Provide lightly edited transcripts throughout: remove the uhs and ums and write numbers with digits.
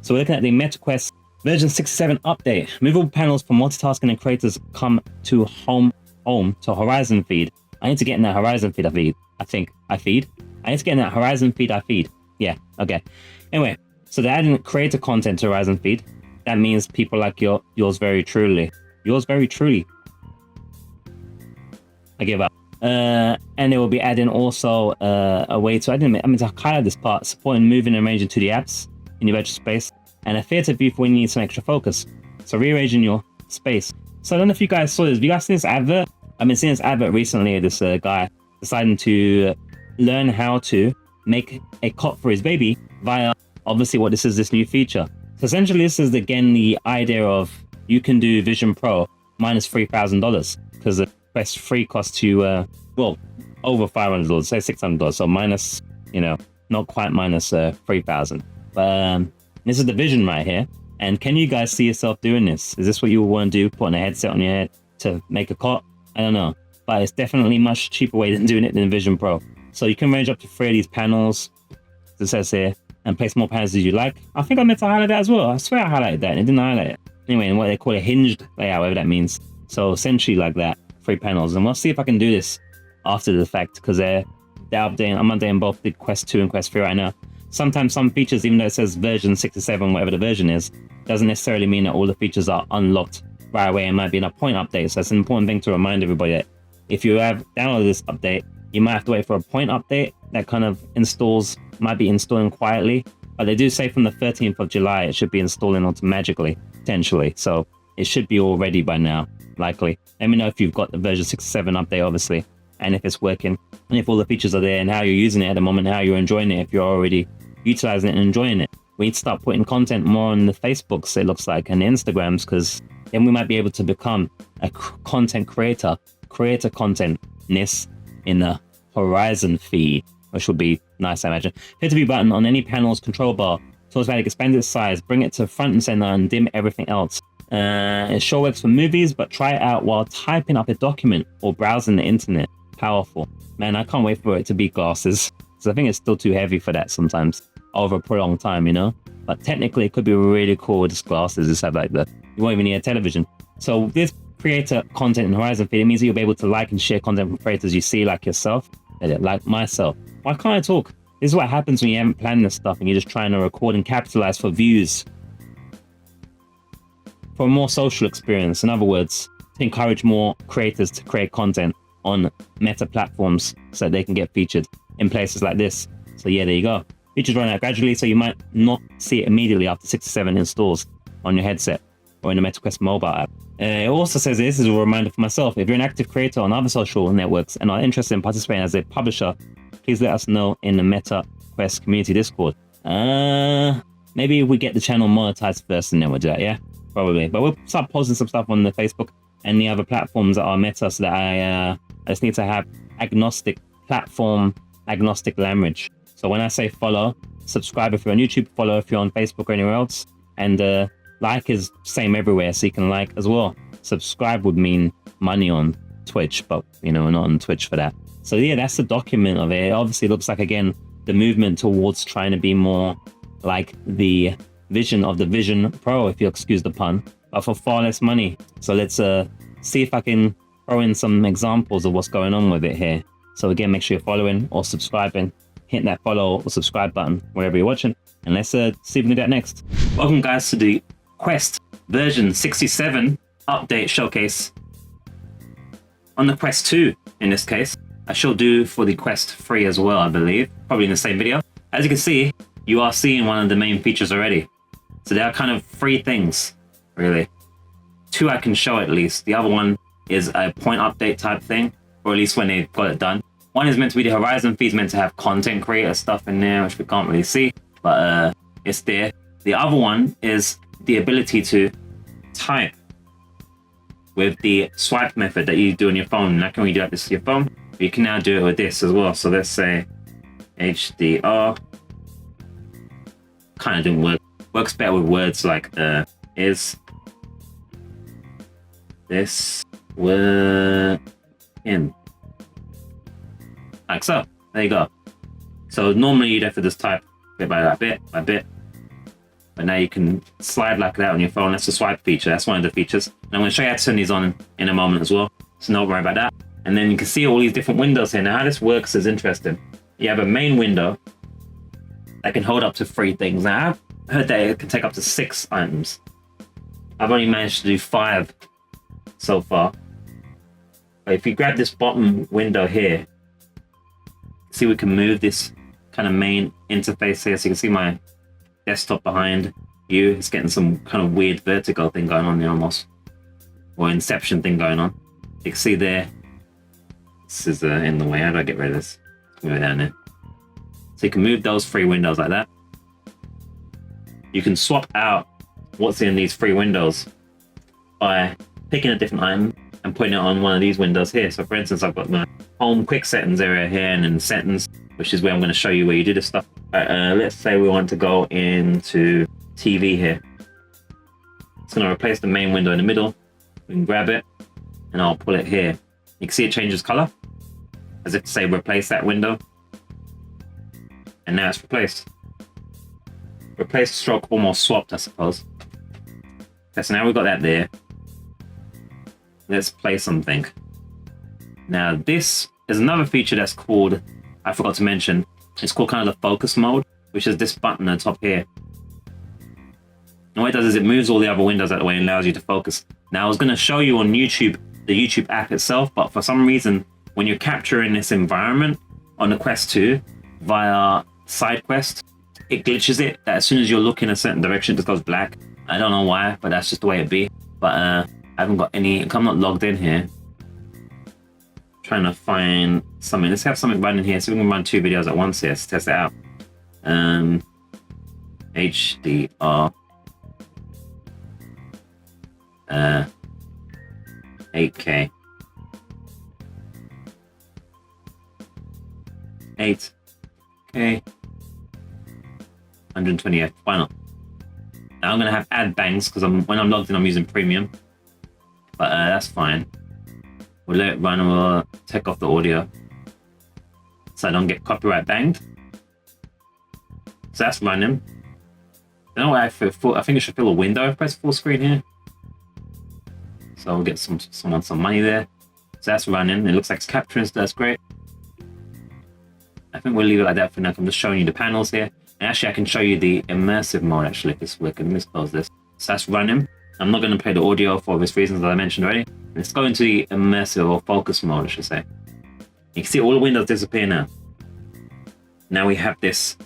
So we're looking at the MetaQuest version 67 update. Movable panels for multitasking and creators come to home to Horizon feed. I need to get in that Horizon feed I feed. I need to get in that Horizon feed I feed. Yeah, okay. Anyway, so they're adding creator content to Horizon feed. That means people like yours very truly. Yours very truly. I give up. And they will be adding also a way to, to highlight this part, supporting moving and arranging 2D apps in your virtual space, and a theater view for when you need some extra focus. So rearranging your space. So I don't know if you guys saw this. Have you guys seen this advert? I've been seeing this advert recently. This guy deciding to learn how to make a cot for his baby via, obviously, what this new feature. So essentially, this is again the idea of you can do Vision Pro minus $3,000, because the Quest 3 costs you over $500, say $600. So minus, not quite minus 3,000. But this is the Vision right here. And can you guys see yourself doing this? Is this what you want to do? Putting a headset on your head to make a cot? I don't know. But it's definitely a much cheaper way than doing it than Vision Pro. So you can range up to 3 of these panels, as it says here, and place more panels as you like. I think I meant to highlight that as well. I swear I highlighted that and it didn't highlight it. Anyway, and what they call a hinged layout, whatever that means. So essentially like that, 3 panels. And we'll see if I can do this after the fact, because they're updating. I'm updating both the Quest 2 and Quest 3 right now. Sometimes some features, even though it says version 67, whatever the version is, doesn't necessarily mean that all the features are unlocked right away. It might be in a point update. So it's an important thing to remind everybody that if you have downloaded this update, you might have to wait for a point update that kind of might be installing quietly. But they do say from the 13th of July, it should be installing automatically, potentially. So it should be all ready by now, likely. Let me know if you've got the version 67 update, obviously, and if it's working, and if all the features are there, and how you're using it at the moment, how you're enjoying it, if you're already utilizing it and enjoying it. We need to start putting content more on the Facebooks, it looks like, and the Instagrams, because then we might be able to become a content creator content-ness in the Horizon feed, which would be nice, I imagine. Hit the view button on any panel's control bar. So it's like expand its size, bring it to front and center, and dim everything else. It sure works for movies, but try it out while typing up a document or browsing the internet. Powerful. Man, I can't wait for it to be glasses, because I think it's still too heavy for that sometimes over a prolonged time, But technically, it could be really cool with just glasses. Just have like you won't even need a television. So this creator content in Horizon feed, it means that you'll be able to like and share content from creators you see, like yourself, like myself. Why can't I talk? This is what happens when you haven't planned this stuff and you're just trying to record and capitalize for views. For a more social experience, in other words, to encourage more creators to create content on meta platforms so that they can get featured in places like this. So yeah, there you go. Features run out gradually, so you might not see it immediately after 67 installs on your headset or in the MetaQuest mobile app. It also says this is a reminder for myself. If you're an active creator on other social networks and are interested in participating as a publisher, please let us know in the MetaQuest community Discord. Maybe if we get the channel monetized first and then we'll do that, yeah? Probably. But we'll start posting some stuff on the Facebook and the other platforms that are Meta, so that I just need to have platform agnostic language. So when I say follow, subscribe if you're on YouTube, follow if you're on Facebook or anywhere else, and like is same everywhere, so you can like as well. Subscribe would mean money on Twitch, but we're not on Twitch for that. So yeah, that's the document of it. It obviously looks like, again, the movement towards trying to be more like the vision of the Vision Pro, if you excuse the pun, but for far less money. So let's see if I can throw in some examples of what's going on with it here. So again, make sure you're following or subscribing. Hit that follow or subscribe button wherever you're watching, and let's see if we can do that next. Welcome guys to the Quest version 67 update showcase on the Quest 2 in this case. I shall do for the Quest 3 as well, I believe, probably in the same video. As you can see, you are seeing one of the main features already. So there are kind of 3 things, really. 2 I can show at least. The other one is a point update type thing, or at least when they've got it done. One is meant to be the Horizon feed, meant to have content creator stuff in there, which we can't really see, but it's there. The other one is the ability to type with the swipe method that you do on your phone. And I can only do this with your phone, but you can now do it with this as well. So let's say HDR. Kind of didn't work. Works better with words like is this working? Like so. There you go. So normally you'd have to just type bit by bit by bit. but now you can slide like that on your phone. That's the swipe feature. That's one of the features. And I'm going to show you how to turn these on in a moment as well. So don't worry about that. And then you can see all these different windows here. Now how this works is interesting. You have a main window that can hold up to 3 things. Now I've heard that it can take up to 6 items. I've only managed to do 5 so far. But if you grab this bottom window here, see we can move this kind of main interface here. So you can see my desktop behind you. It's getting some kind of weird vertigo thing going on there almost. Or inception thing going on. You can see there. This is in the way. How do I get rid of this? Move it down there. So you can move those 3 windows like that. You can swap out what's in these 3 windows by picking a different item and putting it on one of these windows here. So for instance, I've got my home quick settings area here, and then settings, which is where I'm going to show you where you do this stuff. Let's say we want to go into TV here. It's going to replace the main window in the middle. We can grab it and I'll pull it here. You can see it changes color as if to say replace that window. And now it's replaced. Replaced, stroke, almost swapped, I suppose. Okay, so now we've got that there. Let's play something. Now this is another feature that's called, I forgot to mention, it's called kind of the focus mode, which is this button at the top here. And what it does is it moves all the other windows out of the way and allows you to focus. Now I was going to show you on YouTube, the YouTube app itself, but for some reason, when you're capturing this environment on the Quest 2 via side quest, it glitches it, that as soon as you're looking a certain direction, it just goes black. I don't know why, but that's just the way it be. But I haven't got any, I'm not logged in here. Trying to find something. Let's have something running here so we can run 2 videos at once here. Let's test it out. HDR 8K 8K 128. Why not? Now I'm gonna have ad bangs because when I'm logged in I'm using premium, but that's fine. We'll let it run and we'll take off the audio so I don't get copyright banged. So that's running. I don't know why I think it should fill a window if I press full screen here. So we'll get some money there. So that's running. It looks like it's capturing, so that's great. I think we'll leave it like that for now. I'm just showing you the panels here. And actually I can show you the immersive mode actually if it's working. Let me close this. So that's running. I'm not going to play the audio for obvious reasons that I mentioned already. Let's go into the immersive or focus mode, I should say. You can see all the windows disappear now. Now we have this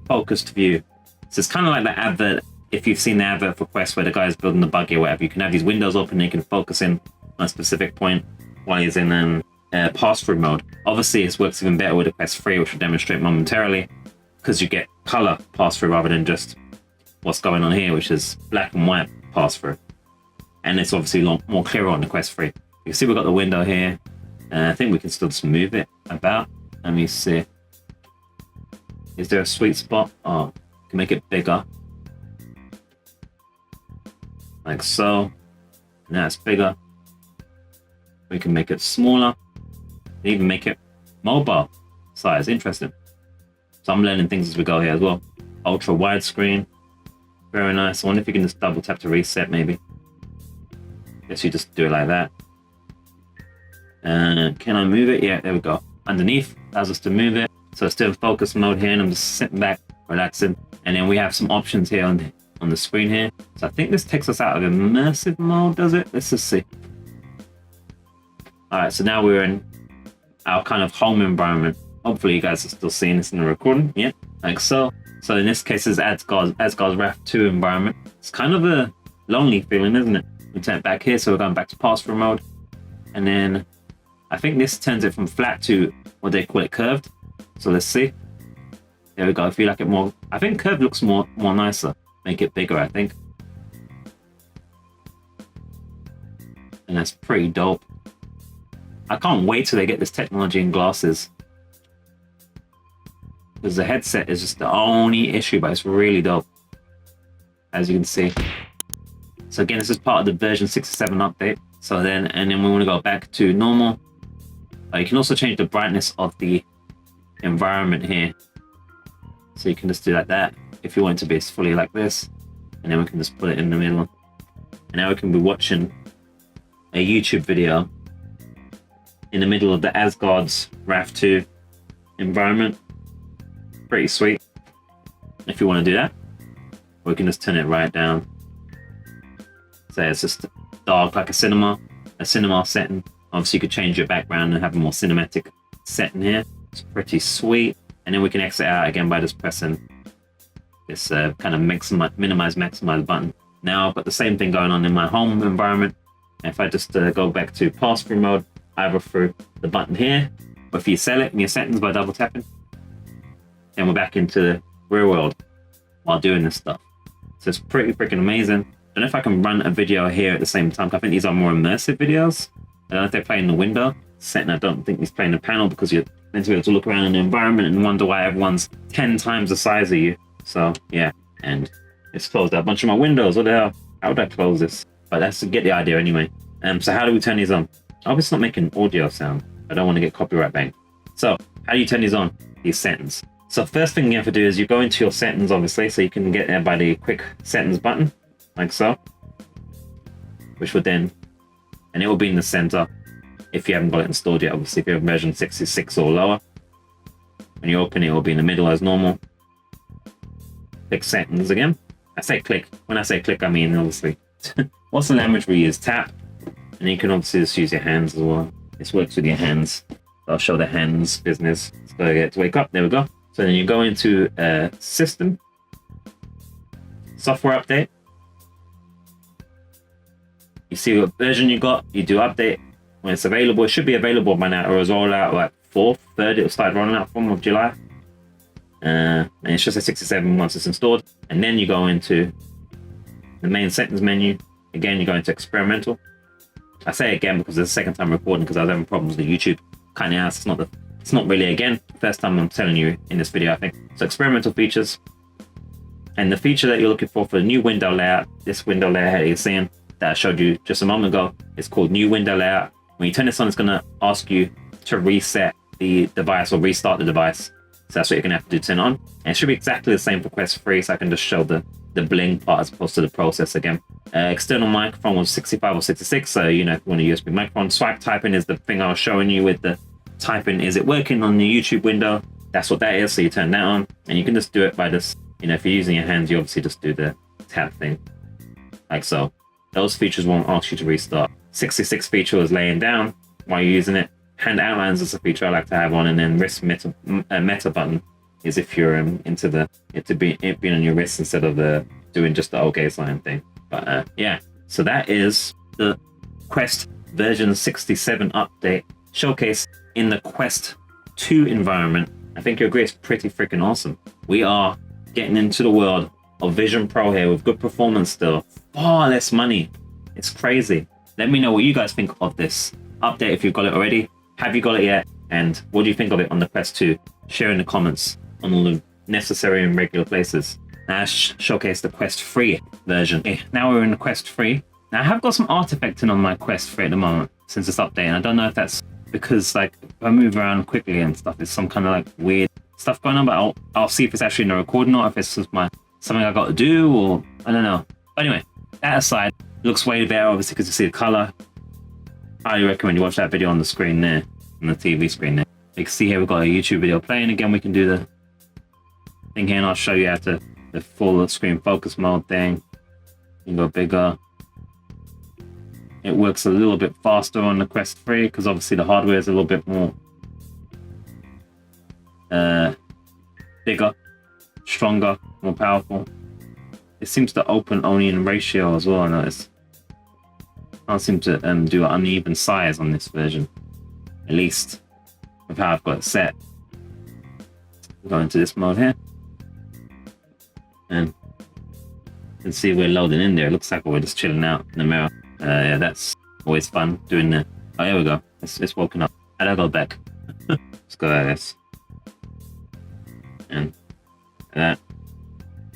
focused view. So it's kind of like the advert, if you've seen the advert for Quest where the guy is building the buggy or whatever. You can have these windows open and you can focus in on a specific point while he's in pass-through mode. Obviously, it works even better with the Quest 3, which we'll demonstrate momentarily, because you get color pass-through rather than just what's going on here, which is black and white pass-through. And it's obviously a lot more clearer on the Quest 3. You can see we've got the window here. I think we can still just move it about. Let me see. Is there a sweet spot? Oh, we can make it bigger. Like so. Now it's bigger. We can make it smaller. Even make it mobile size. Interesting. So I'm learning things as we go here as well. Ultra widescreen. Very nice. I wonder if you can just double tap to reset maybe. Guess you just do it like that. And can I move it? Yeah, there we go. Underneath allows us to move it. So it's still in focus mode here, and I'm just sitting back, relaxing. And then we have some options here on the screen here. So I think this takes us out of immersive mode, does it? Let's just see. All right, so now we're in our kind of home environment. Hopefully you guys are still seeing this in the recording. Yeah, like so. So in this case, it's Asgard's Wrath 2 environment. It's kind of a lonely feeling, isn't it? We turn it back here, so we're going back to pass-through mode. And then I think this turns it from flat to what they call it curved. So let's see. There we go. I feel like it more. I think curved looks more nicer. Make it bigger, I think. And that's pretty dope. I can't wait till they get this technology in glasses. Because the headset is just the only issue, but it's really dope. As you can see. So again, this is part of the version 67 update. So then we want to go back to normal. You can also change the brightness of the environment here. So you can just do like that. If you want it to be fully like this, and then we can just put it in the middle. And now we can be watching a YouTube video in the middle of the Asgard's Wrath 2 environment. Pretty sweet. If you want to do that, we can just turn it right down. So it's just dark like a cinema setting. Obviously you could change your background and have a more cinematic setting here. It's pretty sweet. And then we can exit out again by just pressing this kind of minimize, maximize button. Now I've got the same thing going on in my home environment. If I just go back to pass-through mode, either through the button here, or if you select in your settings by double tapping, then we're back into the real world while doing this stuff. So it's pretty freaking amazing. I don't know if I can run a video here at the same time. I think these are more immersive videos. I don't know if they're playing the window setting. I don't think he's playing the panel because you're meant to be able to look around in the environment and wonder why everyone's 10 times the size of you. So yeah, and it's closed out a bunch of my windows. What the hell? How would I close this? But that's to get the idea anyway. So how do we turn these on? Obviously not making audio sound. I don't want to get copyright bang. So how do you turn these on? These settings. So first thing you have to do is you go into your settings, obviously, so you can get there by the quick settings button, like so. Which would then, and it will be in the center if you haven't got it installed yet. Obviously, if you have version 66 or lower, when you open it, it will be in the middle as normal. Click settings again. I say click. When I say click, I mean obviously. What's the language we use? Tap. And you can obviously just use your hands as well. This works with your hands. I'll show the hands business. Let's go get to wake up. There we go. So then you go into system, software update. You see what version you got. You do update when it's available. It should be available by now, or it was rolled out like 4th, 3rd. It will start rolling out from of July. And it's just a 67 once it's installed. And then you go into the main settings menu. Again, you go into experimental. I say again because it's the second time recording because I was having problems with YouTube. Kind of asked. It's not really again. First time I'm telling you in this video, I think. So experimental features. And the feature that you're looking for the new window layout, this window layout that you're seeing that I showed you just a moment ago, is called new window layout. When you turn this on, it's going to ask you to reset the device or restart the device. So that's what you're going to have to do to turn on. And it should be exactly the same for Quest 3, so I can just show the bling part as opposed to the process again. External microphone was 65 or 66, so you know, if you want a USB microphone. Swipe typing is the thing I was showing you with the typing. Is it working on the YouTube window? That's what that is, so you turn that on. And you can just do it by just, you know, if you're using your hands, you obviously just do the tap thing, like so. Those features won't ask you to restart. 66 feature is laying down while you're using it. Hand outlines is a feature I like to have on, and then wrist meta button is if you're into it being on your wrist instead of doing just the OK sign thing. But yeah, so that is the Quest version 67 update showcase in the Quest 2 environment. I think you agree it's pretty freaking awesome. We are getting into the world of Vision Pro here with good performance still. Far less money. It's crazy. Let me know what you guys think of this update if you've got it already. Have you got it yet? And what do you think of it on the Quest 2? Share in the comments on all the necessary and regular places. Now let's showcase the Quest 3 version. Okay, now we're in the Quest 3. Now I have got some artifacting on my Quest 3 at the moment since this update, and I don't know if that's because like if I move around quickly and stuff, there's some kind of like weird stuff going on, but I'll see if it's actually in the recording or if it's just something I got to do, or I don't know. But anyway, that aside, it looks way better obviously because you see the color. Highly recommend you watch that video on the screen there, on the TV screen there. You can see here we've got a YouTube video playing. Again, we can do the thing here, and I'll show you how to the full screen focus mode thing. You can go bigger. It works a little bit faster on the Quest 3 because obviously the hardware is a little bit more bigger, stronger, more powerful. It seems to open only in ratio as well. I noticed. I can't seem to do an uneven size on this version, at least with how I've got it set. Go into this mode here, and you can see we're loading in there. It looks like we're just chilling out in the mirror. Yeah, that's always fun doing the. Oh, here we go. It's woken up. How do I go back? Let's go like this, and that.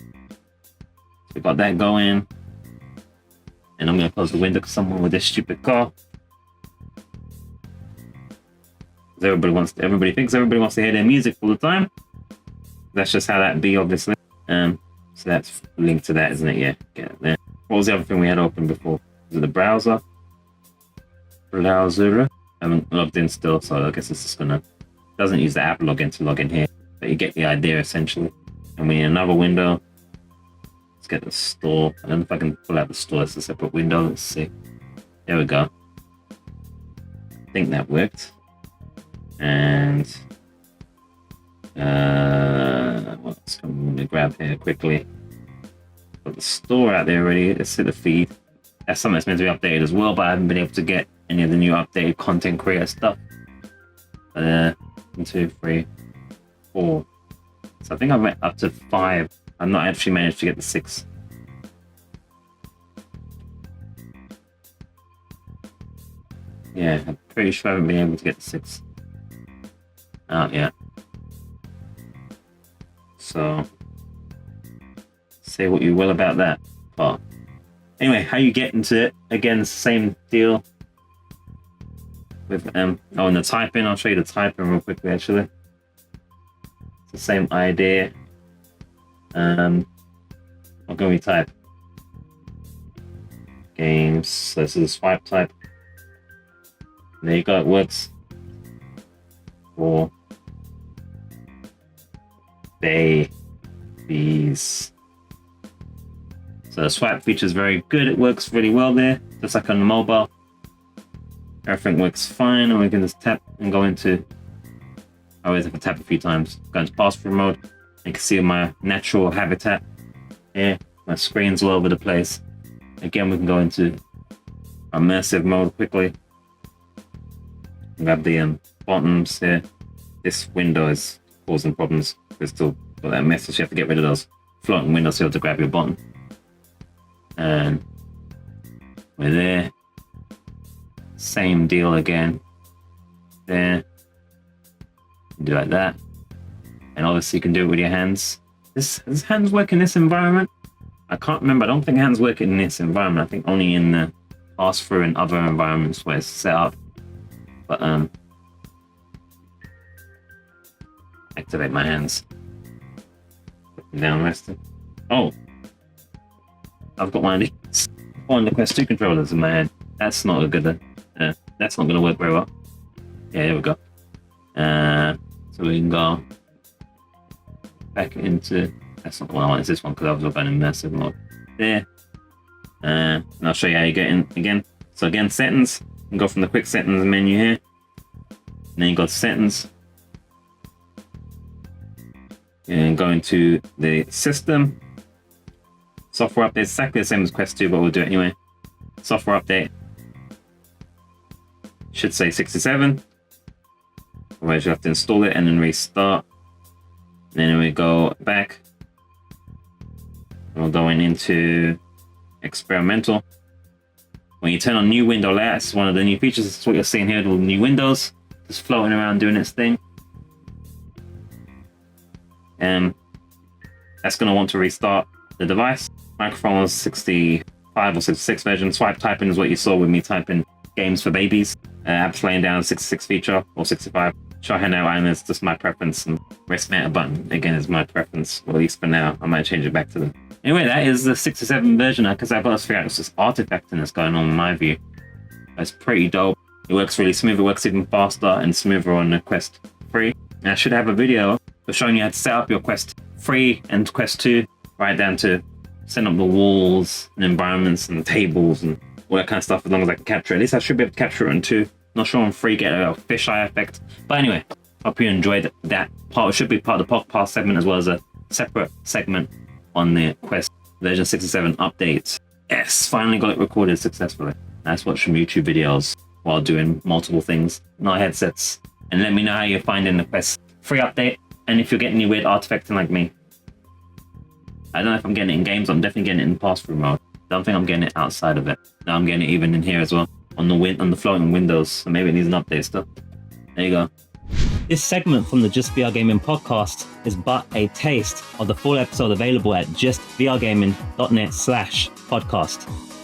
So we got that going. And I'm going to close the window because someone with this stupid car. Everybody thinks everybody wants to hear their music all the time. That's just how that be, obviously. So that's linked to that, isn't it? Yeah, get it there. What was the other thing we had open before? Was it the browser? Browser. I haven't logged in still, so I guess it's just gonna, doesn't use the app login to log in here, but you get the idea essentially. And we need another window. Let's get the store. I don't know if I can pull out the store as a separate window. Let's see. There we go. I think that worked. And what's going to grab here quickly? Got the store out there already. Let's see the feed. That's something that's meant to be updated as well, but I haven't been able to get any of the new updated content creator stuff. 1, 2, 3, 4. So I think I went up to 5. I've not actually managed to get the 6. Yeah, I'm pretty sure I haven't been able to get the 6 out yet. So, say what you will about that part. Anyway, how you get into it? Again, same deal with and the typing. I'll show you the typing real quickly. Actually, it's the same idea. What can we type? Games. So this is a swipe type. There you go. It works for babies. So the swipe feature is very good. It works really well there, just like on the mobile. Everything works fine, and we can just tap and go into. I always have to tap a few times. Go into pass-through mode. You can see my natural habitat here. My screen's all over the place. Again, we can go into immersive mode quickly. Grab the bottoms here. This window is causing problems. There's still got that message. You have to get rid of those floating windows here to grab your bottom. And we're there. Same deal again. There. Do like that. And obviously you can do it with your hands. Does hands work in this environment? I can't remember. I don't think hands work in this environment. I think only in the pass-through and other environments where it's set up. But activate my hands. Put them down rested. Oh, I've got one of the Quest 2 controllers in my hand. That's not a good. That's not going to work very well. Yeah, here we go. So we can go back into. That's not the one I want. It's this one because I was about immersive mode. There. And I'll show you how you get in again. So again, settings. You can go from the quick settings menu here. And then you go to settings. And go into the system. Software update, exactly the same as Quest 2, but we'll do it anyway. Software update. Should say 67. Otherwise you have to install it and then restart. And then we go back. We're going into experimental. When you turn on new window layout, it's one of the new features. This is what you're seeing here, the new windows just floating around doing its thing. And that's going to want to restart the device. Microphone was 65 or 66 version. Swipe typing is what you saw with me typing games for babies. Apps laying down 66 feature or 65. Show hand out and it's just my preference. And rest matter button again is my preference. Well, at least for now, I might change it back to the. Anyway, that is the 67 version because I've got to figure out what's this artifacting that's going on in my view. It's pretty dope. It works really smooth. It works even faster and smoother on the Quest 3. And I should have a video of showing you how to set up your Quest 3 and Quest 2 right down to setting up the walls and environments and the tables and all that kind of stuff as long as I can capture it. At least I should be able to capture it on 2. Not sure on 3 get a fisheye effect. But anyway, hope you enjoyed that part. It should be part of the podcast segment as well as a separate segment on the Quest version 67 update. Yes, finally got it recorded successfully. Nice watching YouTube videos while doing multiple things, no headsets. And let me know how you're finding the Quest 3 update and if you're getting any weird artifacting like me. I don't know if I'm getting it in games, I'm definitely getting it in pass-through mode. Don't think I'm getting it outside of it. Now I'm getting it even in here as well. On the floating windows, so maybe it needs an update still. There you go. This segment from the JustVRGaming podcast is but a taste of the full episode available at JustVRGaming.net/podcast.